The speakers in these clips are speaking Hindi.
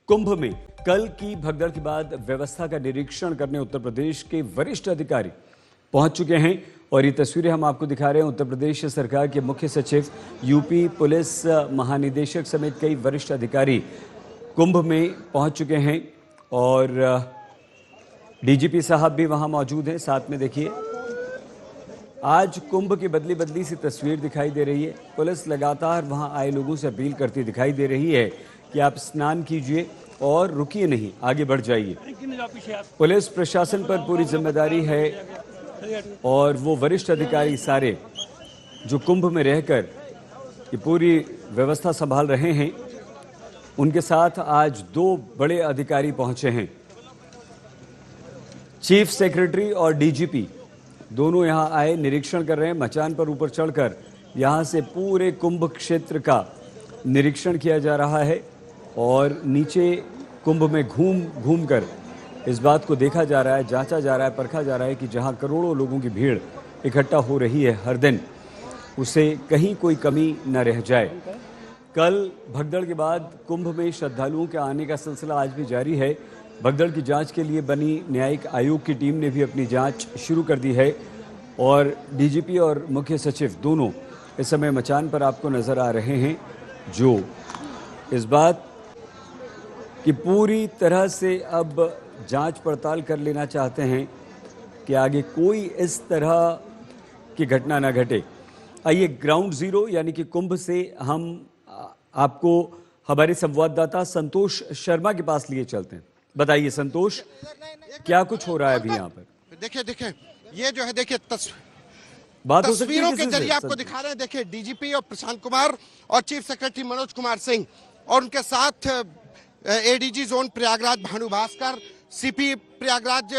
कुंभ में कल की भगदड़ के बाद व्यवस्था का निरीक्षण करने उत्तर प्रदेश के वरिष्ठ अधिकारी पहुंच चुके हैं और ये तस्वीरें हम आपको दिखा रहे हैं। उत्तर प्रदेश सरकार के मुख्य सचिव, यूपी पुलिस महानिदेशक समेत कई वरिष्ठ अधिकारी कुंभ में पहुंच चुके हैं और डीजीपी साहब भी वहां मौजूद हैं। साथ में देखिए, आज कुंभ की बदली बदली सी तस्वीर दिखाई दे रही है। पुलिस लगातार वहां आए लोगों से अपील करती दिखाई दे रही है कि आप स्नान कीजिए और रुकिए नहीं, आगे बढ़ जाइए। पुलिस प्रशासन पर पूरी जिम्मेदारी है और वो वरिष्ठ अधिकारी सारे जो कुंभ में रहकर ये पूरी व्यवस्था संभाल रहे हैं, उनके साथ आज दो बड़े अधिकारी पहुंचे हैं। चीफ सेक्रेटरी और डीजीपी दोनों यहां आए, निरीक्षण कर रहे हैं। मचान पर ऊपर चढ़कर यहां से पूरे कुंभ क्षेत्र का निरीक्षण किया जा रहा है और नीचे कुंभ में घूम घूम कर इस बात को देखा जा रहा है, जांचा जा रहा है, परखा जा रहा है कि जहां करोड़ों लोगों की भीड़ इकट्ठा हो रही है हर दिन, उसे कहीं कोई कमी न रह जाए। कल भगदड़ के बाद कुंभ में श्रद्धालुओं के आने का सिलसिला आज भी जारी है। भगदड़ की जांच के लिए बनी न्यायिक आयोग की टीम ने भी अपनी जांच शुरू कर दी है और डीजीपी और मुख्य सचिव दोनों इस समय मचान पर आपको नजर आ रहे हैं, जो इस बात कि पूरी तरह से अब जांच पड़ताल कर लेना चाहते हैं कि आगे कोई इस तरह की घटना ना घटे। आइए ग्राउंड जीरो यानी कि कुंभ से हम आपको हमारे संवाददाता संतोष शर्मा के पास लिए चलते हैं। बताइए संतोष, क्या कुछ हो रहा है अभी यहाँ पर? देखिए ये जो है, देखिए तस्वीरों के जरिए आपको दिखा रहे हैं। देखिए डीजीपी और प्रशांत कुमार और चीफ सेक्रेटरी मनोज कुमार सिंह और उनके साथ ADG zone Prayagraj Bhanu Bhaskar, CP Prayagraj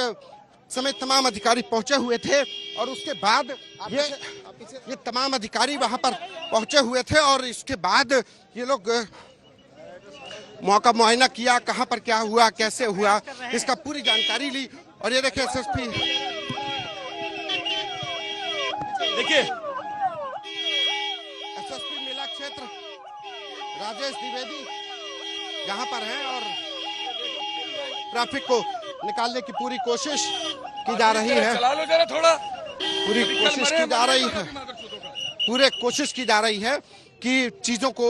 समेत तमाम अधिकारी पहुंचे हुए थे और उसके बाद ये तमाम अधिकारी वहां पर पहुंचे हुए थे और इसके बाद ये लोग मौका मुआयना किया, कहां पर क्या हुआ, कैसे हुआ, इसका पूरी जानकारी ली। और ये देखिए एसएसपी मेला क्षेत्र राजेश द्विवेदी यहाँ पर हैं और ट्रैफिक को निकालने की पूरी कोशिश की जा रही है। पूरी कोशिश की जा रही है कि चीजों को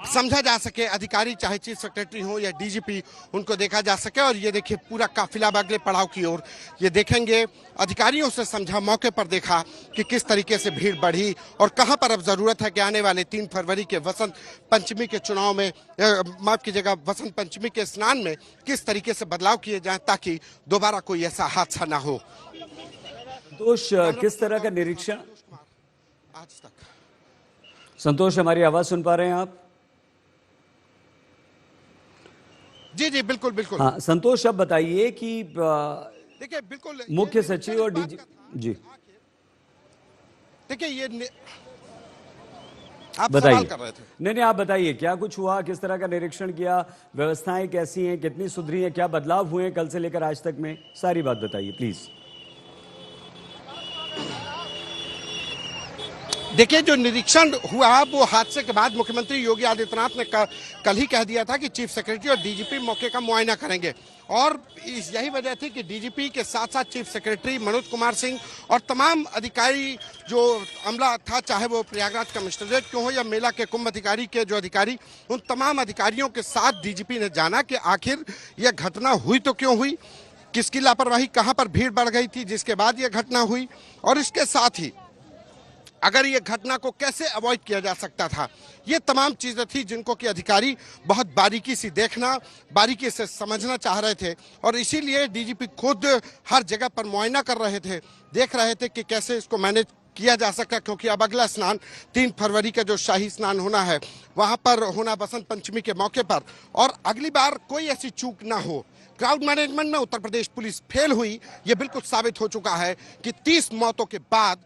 समझा जा सके। अधिकारी चाहे चीफ सेक्रेटरी हो या डीजीपी, उनको देखा जा सके। और ये देखिए पूरा काफिला अगले पड़ाव की ओर ये देखेंगे। अधिकारियों से समझा, मौके पर देखा कि किस तरीके से भीड़ बढ़ी और कहां पर अब जरूरत है कि आने वाले 3 फरवरी के वसंत पंचमी के चुनाव में, माफ कीजिएगा, वसंत पंचमी के स्नान में किस तरीके से बदलाव किए जाए ताकि दोबारा कोई ऐसा हादसा ना हो। संतोष, किस तरह का निरीक्षण आज तक? संतोष, हमारी आवाज सुन पा रहे हैं आप? जी बिल्कुल। हाँ संतोष, अब बताइए कि देखिए बिल्कुल मुख्य सचिव और डीजी जी देखिए ये आप बताइए। सवाल कर रहे थे। नहीं, आप बताइए क्या कुछ हुआ, किस तरह का निरीक्षण किया, व्यवस्थाएं कैसी हैं, कितनी सुधरी हैं, क्या बदलाव हुए हैं कल से लेकर आज तक में, सारी बात बताइए प्लीज। देखिए जो निरीक्षण हुआ वो हादसे के बाद मुख्यमंत्री योगी आदित्यनाथ ने कल ही कह दिया था कि चीफ सेक्रेटरी और डीजीपी मौके का मुआयना करेंगे और यही वजह थी कि डीजीपी के साथ साथ चीफ सेक्रेटरी मनोज कुमार सिंह और तमाम अधिकारी जो अमला था, चाहे वो प्रयागराज कमिश्नरेट क्यों हो या मेला के कुंभ अधिकारी के जो अधिकारी, उन तमाम अधिकारियों के साथ डीजीपी ने जाना कि आखिर यह घटना हुई तो क्यों हुई, किसकी लापरवाही, कहाँ पर भीड़ बढ़ गई थी जिसके बाद यह घटना हुई और इसके साथ ही अगर ये घटना को कैसे अवॉइड किया जा सकता था। ये तमाम चीजें थी जिनको कि अधिकारी बहुत बारीकी से देखना, बारीकी से समझना चाह रहे थे और इसीलिए डीजीपी खुद हर जगह पर मुआयना कर रहे थे, देख रहे थे कि कैसे इसको मैनेज किया जा सकता, क्योंकि अब अगला स्नान 3 फरवरी का जो शाही स्नान होना है वहां पर होना बसंत पंचमी के मौके पर, और अगली बार कोई ऐसी चूक ना हो। क्राउड मैनेजमेंट में उत्तर प्रदेश पुलिस फेल हुई, ये बिल्कुल साबित हो चुका है कि 30 मौतों के बाद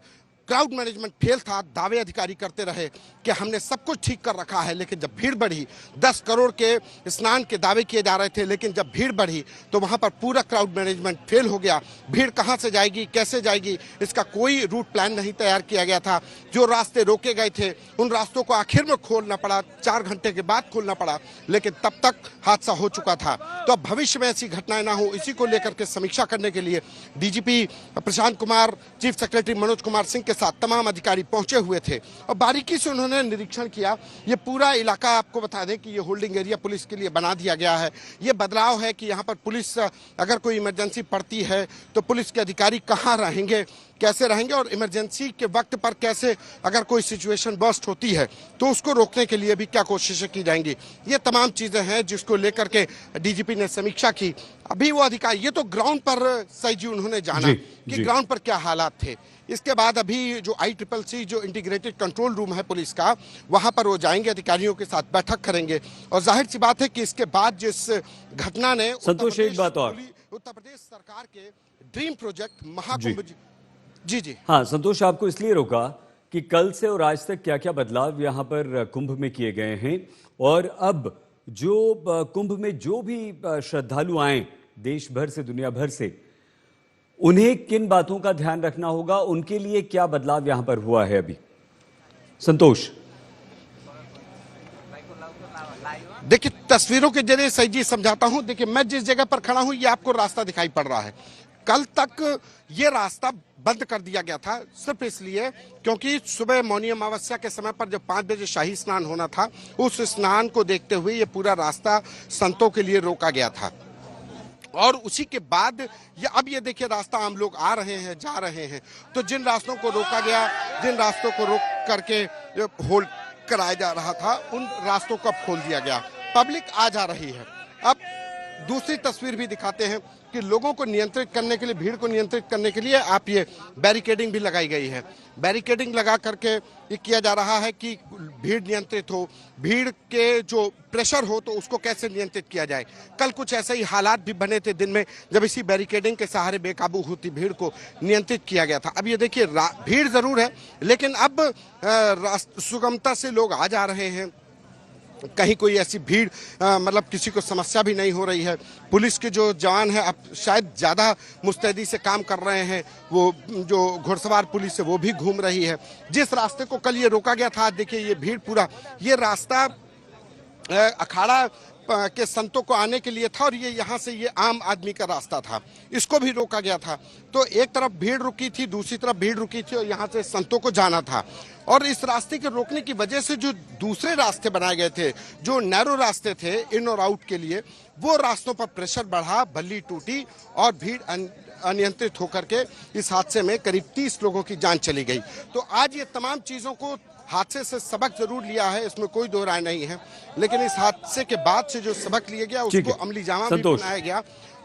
क्राउड मैनेजमेंट फेल था। दावे अधिकारी करते रहे कि हमने सब कुछ ठीक कर रखा है, लेकिन जब भीड़ बढ़ी, 10 करोड़ के स्नान के दावे किए जा रहे थे, लेकिन जब भीड़ बढ़ी तो वहां पर पूरा क्राउड मैनेजमेंट फेल हो गया। भीड़ कहां से जाएगी, कैसे जाएगी, इसका कोई रूट प्लान नहीं तैयार किया गया था। जो रास्ते रोके गए थे उन रास्तों को आखिर में खोलना पड़ा, 4 घंटे के बाद खोलना पड़ा, लेकिन तब तक हादसा हो चुका था। तो अब भविष्य में ऐसी घटनाएं ना हो, इसी को लेकर के समीक्षा करने के लिए DGP Prashant Kumar, chief secretary Manoj Kumar Singh के साथ तमाम अधिकारी पहुंचे हुए थे और बारीकी से उन्होंने निरीक्षण किया। ये पूरा इलाका, आपको बता दें कि ये होल्डिंग एरिया पुलिस के लिए बना दिया गया है। ये बदलाव है कि यहाँ पर पुलिस, अगर कोई इमरजेंसी पड़ती है तो पुलिस के अधिकारी कहाँ रहेंगे, कैसे रहेंगे, और इमरजेंसी के वक्त पर कैसे, अगर कोई सिचुएशन बर्स्ट होती है तो उसको रोकने के लिए भी क्या कोशिशें की जाएंगी। ये तमाम चीजें हैं जिसको लेकर के डीजीपी ने समीक्षा की। अभी वो अधिकारी, ये तो ग्राउंड पर सही जी उन्होंने जाना कि ग्राउंड पर क्या हालात थे। इसके बाद अभी जो ICCC जो इंटीग्रेटेड कंट्रोल रूम है पुलिस का, वहां पर वो जाएंगे, अधिकारियों के साथ बैठक करेंगे और जाहिर सी बात है कि इसके बाद जिस घटना ने संतोष, एक बात और, उत्तर प्रदेश सरकार के ड्रीम प्रोजेक्ट महाकुंभ जी हाँ संतोष, आपको इसलिए रोका कि कल से और आज तक क्या क्या बदलाव यहाँ पर कुंभ में किए गए हैं और अब जो कुंभ में जो भी श्रद्धालु आए देश भर से, दुनिया भर से, उन्हें किन बातों का ध्यान रखना होगा, उनके लिए क्या बदलाव यहां पर हुआ है अभी। संतोष, देखिए तस्वीरों के जरिए सही जी समझाता हूं। देखिए मैं जिस जगह पर खड़ा हूं, ये आपको रास्ता दिखाई पड़ रहा है। कल तक ये रास्ता बंद कर दिया गया था सिर्फ इसलिए क्योंकि सुबह मौनी अमावस्या के समय पर जब 5 बजे शाही स्नान होना था, उस स्नान को देखते हुए ये पूरा रास्ता संतों के लिए रोका गया था। और उसी के बाद अब ये देखिए रास्ता आम लोग आ रहे हैं, जा रहे हैं। तो जिन रास्तों को रोका गया, जिन रास्तों को रोक करके होल्ड कराया जा रहा था, उन रास्तों को अब खोल दिया गया। पब्लिक आ जा रही है। अब दूसरी तस्वीर भी दिखाते हैं कि लोगों को नियंत्रित करने के लिए, भीड़ को नियंत्रित करने के लिए आप ये बैरिकेडिंग भी लगाई गई है। बैरिकेडिंग लगा करके ये किया जा रहा है कि भीड़ नियंत्रित हो, भीड़ के जो प्रेशर हो तो उसको कैसे नियंत्रित किया जाए। कल कुछ ऐसे ही हालात भी बने थे दिन में, जब इसी बैरिकेडिंग के सहारे बेकाबू होती भीड़ को नियंत्रित किया गया था। अब ये देखिए भीड़ जरूर है, लेकिन अब सुगमता से लोग आ जा रहे हैं। कहीं कोई ऐसी भीड़ मतलब किसी को समस्या भी नहीं हो रही है। पुलिस के जो जवान हैं अब शायद ज़्यादा मुस्तैदी से काम कर रहे हैं। वो जो घुड़सवार पुलिस है वो भी घूम रही है। जिस रास्ते को कल ये रोका गया था, देखिए ये भीड़ पूरा, ये रास्ता अखाड़ा के संतों को आने के लिए था और ये यहाँ से ये आम आदमी का रास्ता था, इसको भी रोका गया था। तो एक तरफ भीड़ रुकी थी, दूसरी तरफ भीड़ रुकी थी और यहाँ से संतों को जाना था। और इस रास्ते के रोकने की वजह से जो दूसरे रास्ते बनाए गए थे, जो नैरो रास्ते थे इन और आउट के लिए, वो रास्तों पर प्रेशर बढ़ा, बल्ली टूटी और भीड़ अनियंत्रित होकर के इस हादसे में करीब 30 लोगों की जान चली गई। तो आज ये तमाम चीज़ों को, हादसे से सबक जरूर लिया है, इसमें कोई दो राय नहीं है, लेकिन इस हादसे के बाद से जो सबक लिया गया उसको अमली जामा भी बनाया गया।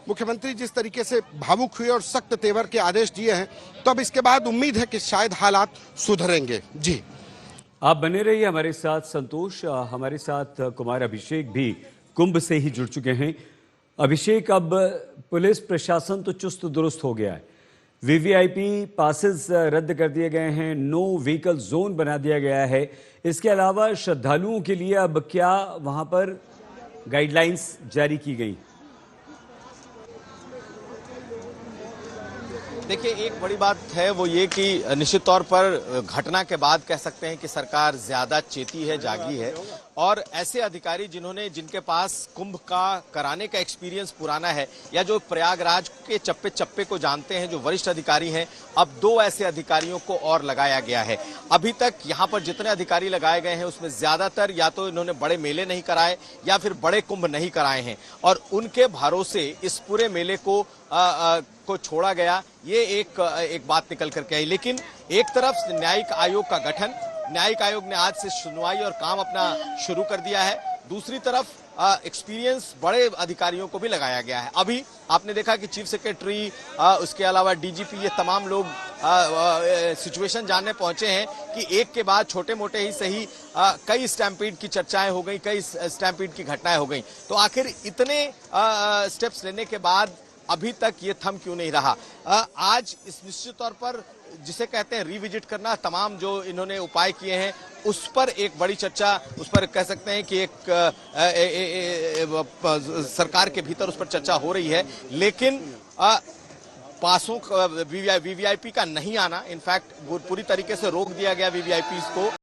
मुख्यमंत्री जिस तरीके से भावुक हुए और सख्त तेवर के आदेश दिए हैं, तो अब इसके बाद उम्मीद है कि शायद हालात सुधरेंगे। जी आप बने रहिए हमारे साथ संतोष। हमारे साथ कुमार अभिषेक भी कुंभ से ही जुड़ चुके हैं। अभिषेक, अब पुलिस प्रशासन तो चुस्त दुरुस्त हो गया है, वीवीआईपी पासेस रद्द कर दिए गए हैं, नो व्हीकल जोन बना दिया गया है। इसके अलावा श्रद्धालुओं के लिए अब क्या वहां पर गाइडलाइंस जारी की गई? देखिए, एक बड़ी बात है वो ये कि निश्चित तौर पर घटना के बाद कह सकते हैं कि सरकार ज्यादा चेती है, जागी है और ऐसे अधिकारी जिनके पास कुंभ का कराने का एक्सपीरियंस पुराना है या जो प्रयागराज के चप्पे चप्पे को जानते हैं, जो वरिष्ठ अधिकारी हैं, अब 2 ऐसे अधिकारियों को और लगाया गया है। अभी तक यहाँ पर जितने अधिकारी लगाए गए हैं उसमें ज्यादातर या तो इन्होंने बड़े मेले नहीं कराए या फिर बड़े कुंभ नहीं कराए हैं और उनके भरोसे इस पूरे मेले को छोड़ा गया। ये एक बात निकल करके आई। लेकिन एक तरफ न्यायिक आयोग का गठन, न्यायिक आयोग ने आज से सुनवाई और काम अपना शुरू कर दिया है। दूसरी तरफ एक्सपीरियंस बड़े अधिकारियों को भी लगाया गया है। अभी आपने देखा कि चीफ सेक्रेटरी, उसके अलावा डीजीपी, ये तमाम लोग सिचुएशन जानने पहुंचे हैं कि एक के बाद छोटे मोटे ही सही कई स्टैम्पीड की चर्चाएं हो गई, कई स्टैम्पीड की घटनाएं हो गई। तो आखिर इतने स्टेप्स लेने के बाद अभी तक ये थम क्यों नहीं रहा। आज इस निश्चित तौर पर जिसे कहते हैं रिविजिट करना, तमाम जो इन्होंने उपाय किए हैं उस पर एक बड़ी चर्चा, उस पर कह सकते हैं कि एक सरकार के भीतर उस पर चर्चा हो रही है। लेकिन पासों वीवीआईपी का नहीं आना, इनफैक्ट पूरी तरीके से रोक दिया गया वीवीआईपी को।